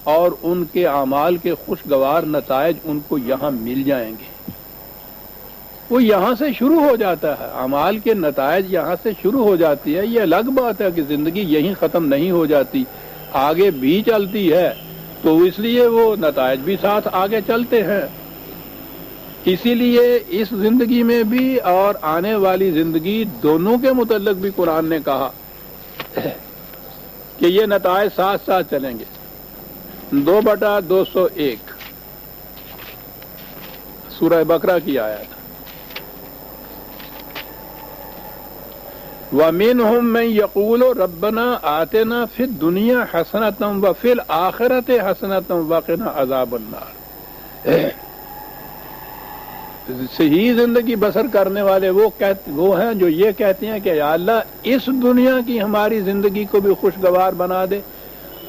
اور ان کے اعمال کے خوشگوار نتائج ان کو یہاں مل جائیں گے. وہ یہاں سے شروع ہو جاتا ہے، اعمال کے نتائج یہاں سے شروع ہو جاتی ہے. یہ الگ بات ہے کہ زندگی یہیں ختم نہیں ہو جاتی، آگے بھی چلتی ہے، تو اس لیے وہ نتائج بھی ساتھ آگے چلتے ہیں. اسی لیے اس زندگی میں بھی اور آنے والی زندگی دونوں کے متعلق بھی قرآن نے کہا کہ یہ نتائج ساتھ ساتھ چلیں گے. 2/201 سورہ بقرہ کی آیت. وَمِنْهُمْ مَنْ يَقُولُ رَبَّنَا آتِنَا فِي الدُّنْيَا حَسَنَةً وَفِي الْآخِرَةِ حَسَنَةً وَقِنَا عَذَابَ النَّارِ. صحیح زندگی بسر کرنے والے وہ ہیں جو یہ کہتے ہیں کہ یا اللہ اس دنیا کی ہماری زندگی کو بھی خوشگوار بنا دے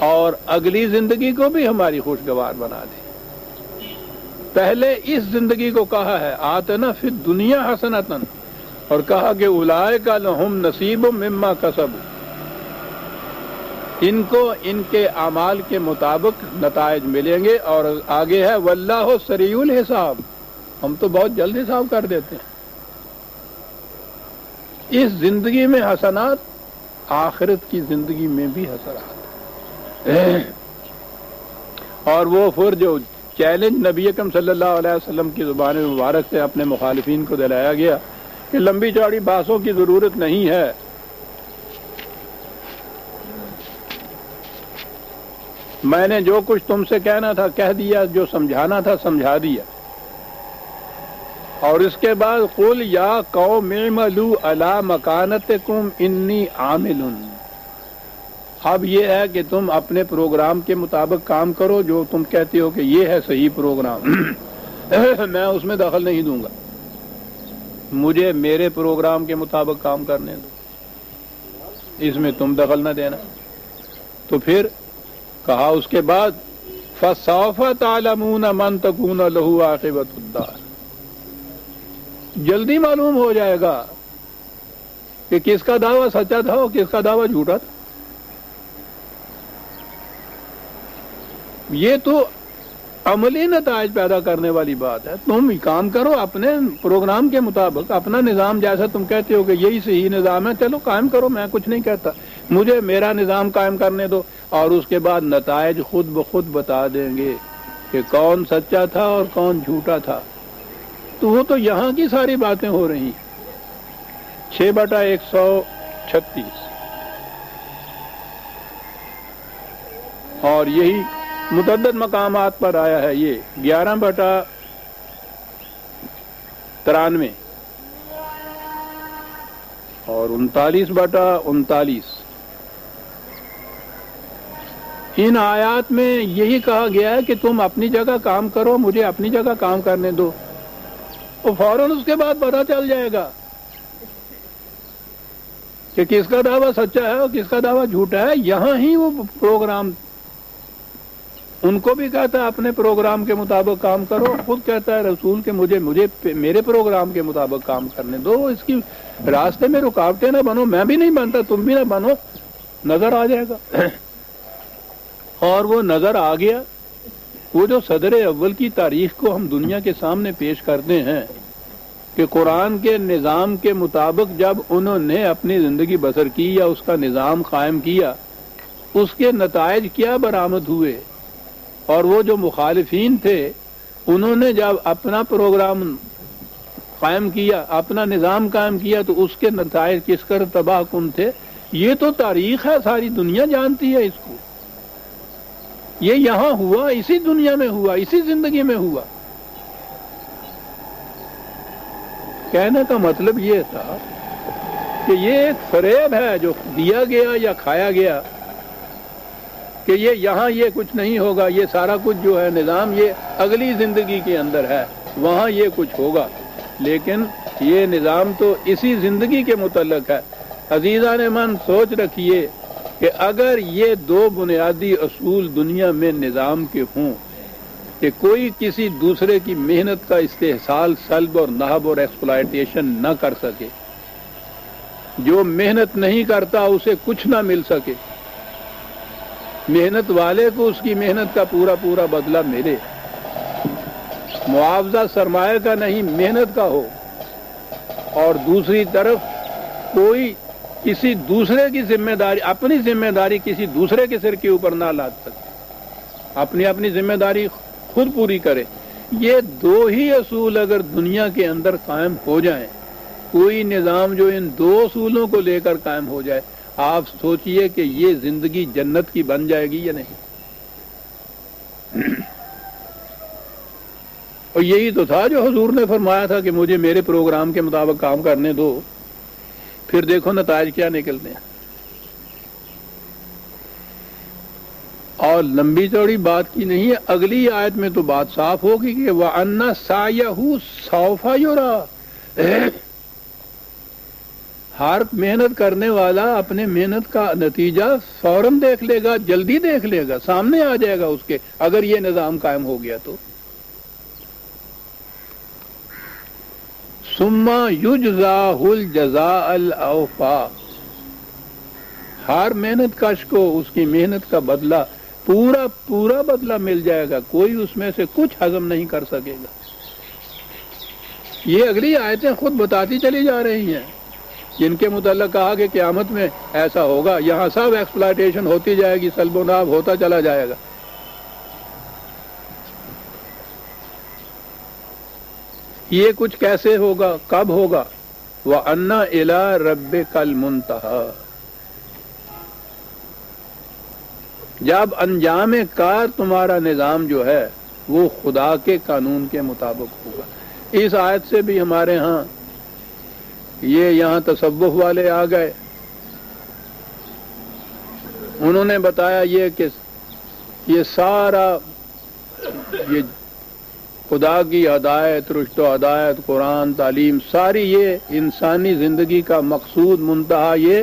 اور اگلی زندگی کو بھی ہماری خوشگوار بنا دے. پہلے اس زندگی کو کہا ہے آتنا فی الدنیا حسنۃ، اور کہا کہ اولئک لہم نصیب مما کسبوا، ان کو ان کے اعمال کے مطابق نتائج ملیں گے. اور آگے ہے واللہ سریع الحساب، ہم تو بہت جلد حساب کر دیتے ہیں. اس زندگی میں حسنات، آخرت کی زندگی میں بھی حسنات. اور وہ پھر جو چیلنج نبی اکرم صلی اللہ علیہ وسلم کی زبان مبارک سے اپنے مخالفین کو دلایا گیا کہ لمبی چوڑی بحثوں کی ضرورت نہیں ہے، میں نے جو کچھ تم سے کہنا تھا کہہ دیا، جو سمجھانا تھا سمجھا دیا. اور اس کے بعد قل یا قوم اعملوا علی مکانتکم انی عامل. اب یہ ہے کہ تم اپنے پروگرام کے مطابق کام کرو، جو تم کہتے ہو کہ یہ ہے صحیح پروگرام میں اس میں دخل نہیں دوں گا، مجھے میرے پروگرام کے مطابق کام کرنے دو، اس میں تم دخل نہ دینا. تو پھر کہا اس کے بعد فَسَوْفَ تَعْلَمُونَ مَنْ تَكُونَ لَهُ عَاقِبَةُ الدَّارِ، جلدی معلوم ہو جائے گا کہ کس کا دعویٰ سچا تھا اور کس کا دعویٰ جھوٹا تھا. یہ تو عملی نتائج پیدا کرنے والی بات ہے. تم کام کرو اپنے پروگرام کے مطابق، اپنا نظام جیسا تم کہتے ہو کہ یہی صحیح نظام ہے، چلو قائم کرو، میں کچھ نہیں کہتا، مجھے میرا نظام قائم کرنے دو. اور اس کے بعد نتائج خود بخود بتا دیں گے کہ کون سچا تھا اور کون جھوٹا تھا. تو وہ تو یہاں کی ساری باتیں ہو رہی ہیں. 6/136 اور یہی متعدد مقامات پر آیا ہے. یہ 11/93 اور 39/39. ان آیات میں یہی کہا گیا ہے کہ تم اپنی جگہ کام کرو، مجھے اپنی جگہ کام کرنے دو. اور فوراً اس کے بعد پتہ چل جائے گا کہ کس کا دعویٰ سچا ہے اور کس کا دعویٰ جھوٹا ہے. یہاں ہی وہ پروگرام ان کو بھی کہتا ہے اپنے پروگرام کے مطابق کام کرو، خود کہتا ہے رسول کہ مجھے میرے پروگرام کے مطابق کام کرنے دو. اس کی راستے میں رکاوٹیں نہ بنو، میں بھی نہیں بنتا، تم بھی نہ بنو، نظر آ جائے گا. اور وہ نظر آ گیا. وہ جو صدر اول کی تاریخ کو ہم دنیا کے سامنے پیش کرتے ہیں کہ قرآن کے نظام کے مطابق جب انہوں نے اپنی زندگی بسر کی یا اس کا نظام قائم کیا، اس کے نتائج کیا برآمد ہوئے. اور وہ جو مخالفین تھے انہوں نے جب اپنا پروگرام قائم کیا، اپنا نظام قائم کیا، تو اس کے نتائج کس قدر تباہ کن تھے. یہ تو تاریخ ہے، ساری دنیا جانتی ہے اس کو. یہ یہاں ہوا، اسی دنیا میں ہوا، اسی زندگی میں ہوا. کہنے کا مطلب یہ تھا کہ یہ ایک فریب ہے جو دیا گیا یا کھایا گیا کہ یہ یہاں یہ کچھ نہیں ہوگا، یہ سارا کچھ جو ہے نظام یہ اگلی زندگی کے اندر ہے، وہاں یہ کچھ ہوگا. لیکن یہ نظام تو اسی زندگی کے متعلق ہے. عزیزان من سوچ رکھیے کہ اگر یہ دو بنیادی اصول دنیا میں نظام کے ہوں کہ کوئی کسی دوسرے کی محنت کا استحصال، سلب اور نہب اور ایکسپلائٹیشن نہ کر سکے، جو محنت نہیں کرتا اسے کچھ نہ مل سکے، محنت والے کو اس کی محنت کا پورا پورا بدلہ ملے، معاوضہ سرمایہ کا نہیں محنت کا ہو، اور دوسری طرف کوئی کسی دوسرے کی ذمہ داری، اپنی ذمہ داری کسی دوسرے کے سر کے اوپر نہ لاد سکے، اپنی اپنی ذمہ داری خود پوری کرے۔ یہ دو ہی اصول اگر دنیا کے اندر قائم ہو جائیں، کوئی نظام جو ان دو اصولوں کو لے کر قائم ہو جائے، آپ سوچئے کہ یہ زندگی جنت کی بن جائے گی یا نہیں۔ اور یہی تو تھا جو حضور نے فرمایا تھا کہ مجھے میرے پروگرام کے مطابق کام کرنے دو، پھر دیکھو نتائج کیا نکلتے ہیں۔ اور لمبی چوڑی بات کی نہیں ہے، اگلی آیت میں تو بات صاف ہوگی کہ وَأَنَّ سَعْيَهُ سَوْفَ يُرَىٰ، ہر محنت کرنے والا اپنے محنت کا نتیجہ فوراً دیکھ لے گا، جلدی دیکھ لے گا، سامنے آ جائے گا اس کے، اگر یہ نظام قائم ہو گیا تو۔ ثُمَّ يُجْزَاهُ الْجَزَاءَ الْأَوْفَىٰ، ہر محنت کش کو اس کی محنت کا بدلہ پورا پورا بدلہ مل جائے گا، کوئی اس میں سے کچھ ہضم نہیں کر سکے گا۔ یہ اگلی آیتیں خود بتاتی چلی جا رہی ہیں، جن کے متعلق کہا کہ قیامت میں ایسا ہوگا، یہاں سب ایکسپلائٹیشن ہوتی جائے گی، سلب و ناب ہوتا چلا جائے گا۔ یہ کچھ کیسے ہوگا، کب ہوگا؟ وَأَنَّ إِلَىٰ رَبِّكَ الْمُنتَهَىٰ، جب انجام کار تمہارا نظام جو ہے وہ خدا کے قانون کے مطابق ہوگا۔ اس آیت سے بھی ہمارے ہاں یہ یہاں تصوف والے آ گئے، انہوں نے بتایا یہ کہ یہ سارا یہ خدا کی ہدایت، رشد و ہدایت، قرآن، تعلیم، ساری یہ انسانی زندگی کا مقصود منتہا یہ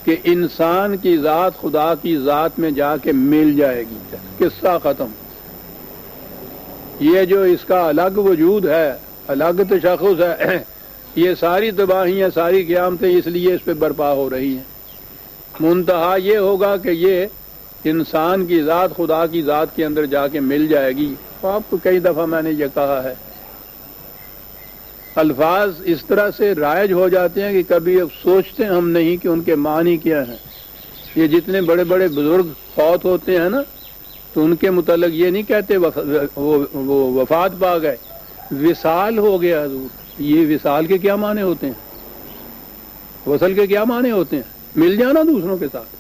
کہ انسان کی ذات خدا کی ذات میں جا کے مل جائے گی، قصہ ختم۔ یہ جو اس کا الگ وجود ہے، الگ تشخص ہے، یہ ساری تباہیاں، ساری قیامتیں اس لیے اس پہ برپا ہو رہی ہیں۔ منتہا یہ ہوگا کہ یہ انسان کی ذات خدا کی ذات کے اندر جا کے مل جائے گی۔ آپ کو کئی دفعہ میں نے یہ کہا ہے، الفاظ اس طرح سے رائج ہو جاتے ہیں کہ کبھی اب سوچتے ہم نہیں کہ ان کے معنی کیا ہیں۔ یہ جتنے بڑے بڑے بزرگ فوت ہوتے ہیں نا، تو ان کے متعلق یہ نہیں کہتے وہ وفات پا گئے، وصال ہو گیا حضور۔ یہ وصال کے کیا معنی ہوتے ہیں؟ وصل کے کیا معنی ہوتے ہیں؟ مل جانا دوسروں کے ساتھ۔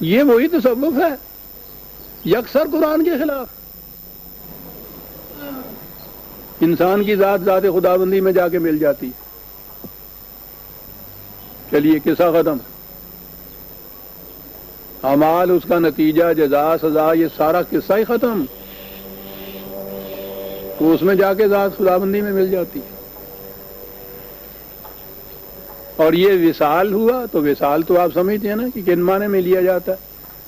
یہ وہی تصوف ہے، یکسر قرآن کے خلاف۔ انسان کی ذات ذات خداوندی میں جا کے مل جاتی ہے۔ چلیے قصہ ختم، اعمال، اس کا نتیجہ، جزا، سزا، یہ سارا قصہ ہی ختم۔ تو اس میں جا کے ذات خداوندی میں مل جاتی ہے۔ اور یہ وصال ہوا، تو وصال تو آپ سمجھتے ہیں نا کہ کن معنی میں لیا جاتا ہے۔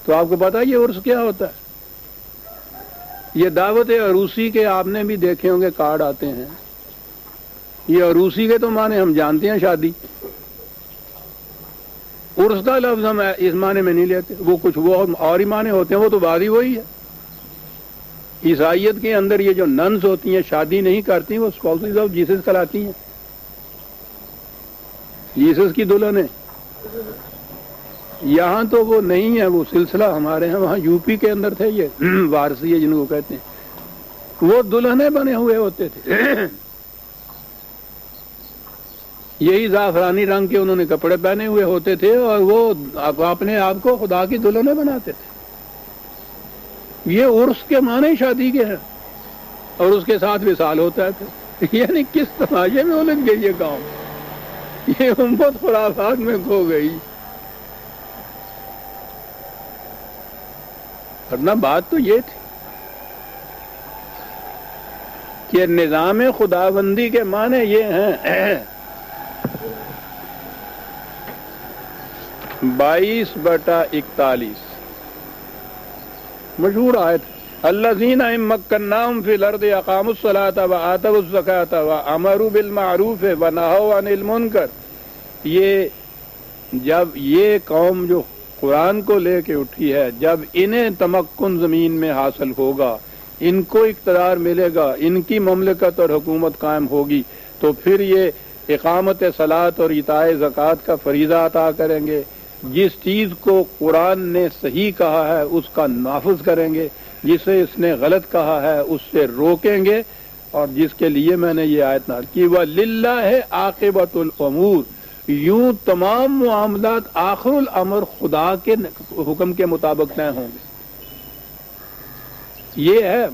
تو آپ کو پتا ہے یہ عرس کیا ہوتا ہے؟ یہ دعوت عروسی کے آپ نے بھی دیکھے ہوں گے کارڈ آتے ہیں۔ یہ عروسی کے تو معنی ہم جانتے ہیں، شادی۔ عرس کا لفظ ہم اس معنی میں نہیں لیتے، وہ کچھ وہ اور ہی معنی ہوتے ہیں، وہ تو بات ہی وہی ہے۔ عیسائیت کے اندر یہ جو ننز ہوتی ہیں شادی نہیں کرتی، وہ اسپاؤسز آف جیسس کہلاتی ہیں، جیسس کی دلہن ہے۔ یہاں تو وہ نہیں ہے، وہ سلسلہ ہمارے ہیں وہاں یو پی کے اندر تھے، یہ وارسی ہے جن کو کہتے ہیں، وہ دلہنے بنے ہوئے ہوتے تھے۔ یہی زعفرانی رنگ کے انہوں نے کپڑے پہنے ہوئے ہوتے تھے، اور وہ اپنے آپ کو خدا کی دلہنیں بناتے تھے۔ یہ عرس کے معنی شادی کے ہیں، اور اس کے ساتھ وصال ہوتا ہے۔ یعنی کس تماشے میں الجھ گئی یہ قوم، یہ امت خرافات میں کھو گئی۔ ورنہ بات تو یہ تھی کہ نظام خداوندی کے معنی یہ ہیں۔ 22/41 مشہور آیت، الذین ان مکناہم فی الارض اقاموا الصلاۃ وآتوا الزکاۃ وامروا بالمعروف ونہوا عن المنکر۔ یہ جب یہ قوم جو قرآن کو لے کے اٹھی ہے، جب انہیں تمکن زمین میں حاصل ہوگا، ان کو اقتدار ملے گا، ان کی مملکت اور حکومت قائم ہوگی، تو پھر یہ اقامت صلاۃ اور ایتاء زکوٰۃ کا فریضہ عطا کریں گے۔ جس چیز کو قرآن نے صحیح کہا ہے اس کا نافذ کریں گے، جسے اس نے غلط کہا ہے اس سے روکیں گے، اور جس کے لیے میں نے یہ آیت نازل کی وَلِلَّهِ عَاقِبَةُ الْأُمُورِ، یوں تمام معاملات آخر الامر خدا کے حکم کے مطابق طے ہوں گے۔ یہ ہے،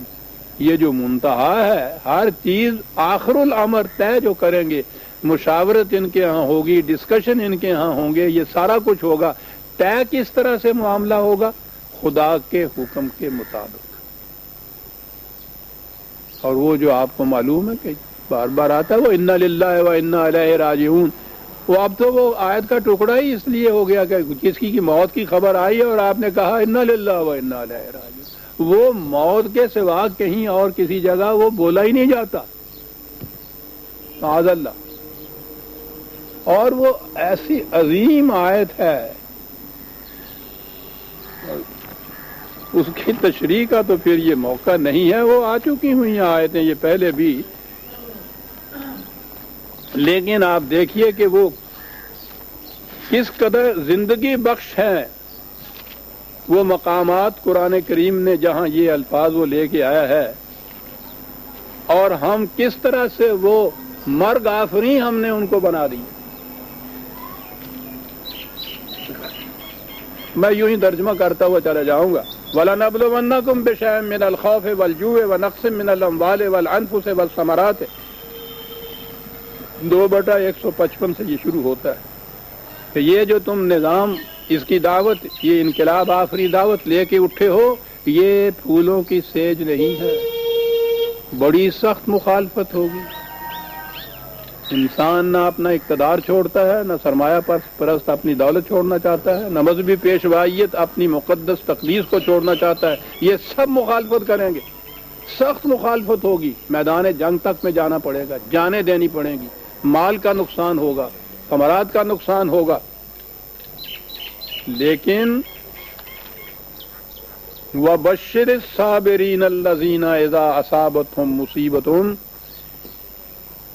یہ جو منتہا ہے، ہر چیز آخر الامر طے جو کریں گے، مشاورت ان کے ہاں ہوگی، ڈسکشن ان کے ہاں ہوں گے، یہ سارا کچھ ہوگا۔ طے کس طرح سے معاملہ ہوگا؟ خدا کے حکم کے مطابق۔ اور وہ جو آپ کو معلوم ہے کہ بار بار آتا ہے وہ انا للہ و انا الیہ راجعون، وہ اب تو وہ آیت کا ٹکڑا ہی اس لیے ہو گیا کہ کسی کی موت کی خبر آئی ہے اور آپ نے کہا انا للہ و انا الیہ راجعون، وہ موت کے سوا کہیں اور کسی جگہ وہ بولا ہی نہیں جاتا، معاذ اللہ۔ اور وہ ایسی عظیم آیت ہے، اس کی تشریح کا تو پھر یہ موقع نہیں ہے، وہ آ چکی ہوئی ہیں آیتیں یہ پہلے بھی، لیکن آپ دیکھیے کہ وہ کس قدر زندگی بخش ہیں وہ مقامات قرآن کریم نے جہاں یہ الفاظ وہ لے کے آیا ہے، اور ہم کس طرح سے وہ مرگ آفریں ہم نے ان کو بنا دی۔ میں یوں ہی ترجمہ کرتا ہوا چلا جاؤں گا۔ وَلَنَبْلُوَنَّكُمْ بِشَيْءٍ مِّنَ الْخَوْفِ وَالْجُوعِ وَنَقْصٍ مِّنَ الْأَمْوَالِ وَالْأَنفُسِ وَالثَّمَرَاتِ، 2/155 سے یہ شروع ہوتا ہے کہ یہ جو تم نظام، اس کی دعوت، یہ انقلاب آفری دعوت لے کے اٹھے ہو، یہ پھولوں کی سیج نہیں ہے، بڑی سخت مخالفت ہوگی۔ انسان نہ اپنا اقتدار چھوڑتا ہے، نہ سرمایہ پرست اپنی دولت چھوڑنا چاہتا ہے، نہ مذہبی پیشوائیت اپنی مقدس تقدیس کو چھوڑنا چاہتا ہے، یہ سب مخالفت کریں گے، سخت مخالفت ہوگی، میدان جنگ تک میں جانا پڑے گا، جانیں دینی پڑیں گی، مال کا نقصان ہوگا، ثمرات کا نقصان ہوگا، لیکن وَبَشِّرِ الصَّابِرِينَ الَّذِينَ إِذَا أَصَابَتْهُمْ مُصِيبَةٌ،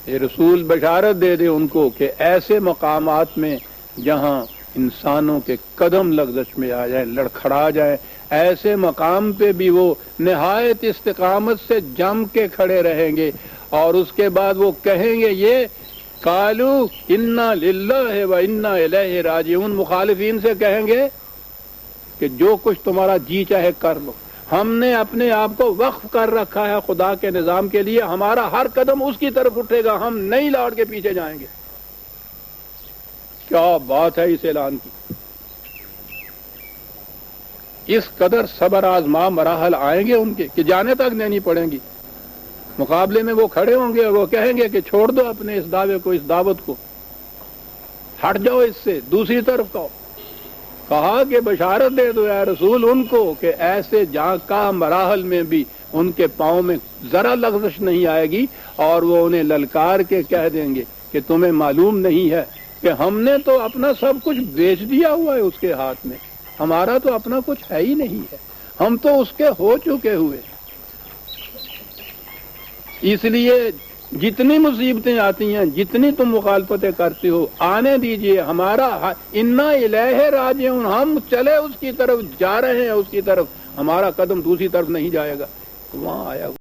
یہ رسول بشارت دے دے ان کو کہ ایسے مقامات میں جہاں انسانوں کے قدم لغزش میں آ جائیں، لڑکھڑا جائیں، ایسے مقام پہ بھی وہ نہایت استقامت سے جم کے کھڑے رہیں گے، اور اس کے بعد وہ کہیں گے یہ قالوا انا للہ و انا الیہ راجعون، مخالفین سے کہیں گے کہ جو کچھ تمہارا جی چاہے کر لو، ہم نے اپنے آپ کو وقف کر رکھا ہے خدا کے نظام کے لیے، ہمارا ہر قدم اس کی طرف اٹھے گا، ہم نہیں لوٹ کے پیچھے جائیں گے۔ کیا بات ہے اس اعلان کی! اس قدر صبر آزما مراحل آئیں گے ان کے کہ جانے تک دینی پڑیں گی، مقابلے میں وہ کھڑے ہوں گے اور وہ کہیں گے کہ چھوڑ دو اپنے اس دعوے کو، اس دعوت کو، ہٹ جاؤ اس سے، دوسری طرف کہو۔ کہا کہ بشارت دے دو اے رسول ان کو کہ ایسے جہاں کا مراحل میں بھی ان کے پاؤں میں ذرا لغزش نہیں آئے گی، اور وہ انہیں للکار کے کہہ دیں گے کہ تمہیں معلوم نہیں ہے کہ ہم نے تو اپنا سب کچھ بیچ دیا ہوا ہے اس کے ہاتھ میں، ہمارا تو اپنا کچھ ہے ہی نہیں ہے، ہم تو اس کے ہو چکے ہوئے۔ اس لیے جتنی مصیبتیں آتی ہیں، جتنی تم مخالفتیں کرتے ہو، آنے دیجئے، ہمارا انا الیہ راجعون، ہم چلے اس کی طرف، جا رہے ہیں اس کی طرف، ہمارا قدم دوسری طرف نہیں جائے گا۔ وہاں آیا